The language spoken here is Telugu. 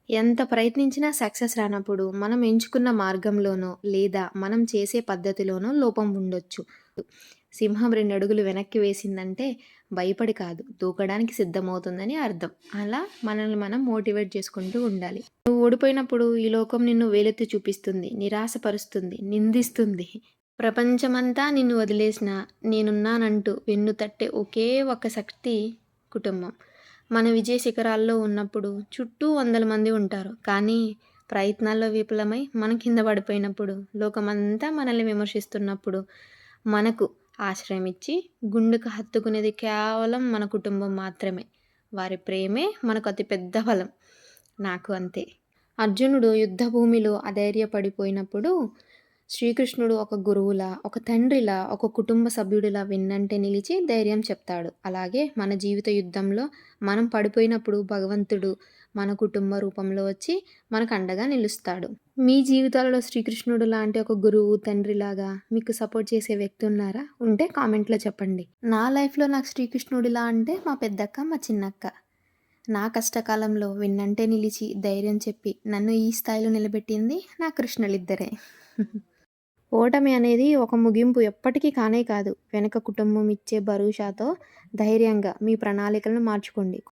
ఎంత ప్రయత్నించినా సక్సెస్ రానప్పుడు మనం ఎంచుకున్న మార్గంలోనో, లేదా మనం చేసే పద్ధతిలోనో లోపం ఉండొచ్చు. సింహం 2 అడుగులు వెనక్కి వేసిందంటే భయపడి కాదు, దూకడానికి సిద్ధమవుతుందని అర్థం. అలా మనల్ని మనం మోటివేట్ చేసుకుంటూ ఉండాలి. నువ్వు ఓడిపోయినప్పుడు ఈ లోకం నిన్ను వేలెత్తి చూపిస్తుంది, నిరాశపరుస్తుంది, నిందిస్తుంది. ప్రపంచమంతా నిన్ను వదిలేసినా నేనున్నానంటూ వెన్ను తట్టే ఒకే ఒక్క శక్తి కుటుంబం. మన విజయ శిఖరాల్లో ఉన్నప్పుడు చుట్టూ వందల మంది ఉంటారు. కానీ ప్రయత్నాల్లో విఫలమై మనం కింద పడిపోయినప్పుడు, లోకమంతా మనల్ని విమర్శిస్తున్నప్పుడు, మనకు ఆశ్రయం ఇచ్చి గుండెకు హత్తుకునేది కేవలం మన కుటుంబం మాత్రమే. వారి ప్రేమే మనకు అతి పెద్ద బలం. నాకు అంతే. అర్జునుడు యుద్ధభూమిలో అధైర్యపడిపోయినప్పుడు శ్రీకృష్ణుడు ఒక గురువులా, ఒక తండ్రిలా, ఒక కుటుంబ సభ్యుడిలా వెన్నంటే నిలిచి ధైర్యం చెప్తాడు. అలాగే మన జీవిత యుద్ధంలో మనం పడిపోయినప్పుడు భగవంతుడు మన కుటుంబ రూపంలో వచ్చి మనకు అండగా నిలుస్తాడు. మీ జీవితాలలో శ్రీకృష్ణుడు లాంటి ఒక గురువు, తండ్రిలాగా మీకు సపోర్ట్ చేసే వ్యక్తి ఉన్నారా? ఉంటే కామెంట్‌లో చెప్పండి. నా లైఫ్‌లో నాకు శ్రీకృష్ణుడిలా అంటే మా పెద్దక్క, మా చిన్నక్క. నా కష్టకాలంలో వెన్నంటే నిలిచి ధైర్యం చెప్పి నన్ను ఈ స్థాయిలో నిలబెట్టింది నా కృష్ణులిద్దరే. ఓటమి అనేది ఒక ముగింపు ఎప్పటికీ కానే కాదు. వెనక కుటుంబం ఇచ్చే భరోసాతో ధైర్యంగా మీ ప్రణాళికలను మార్చుకోండి.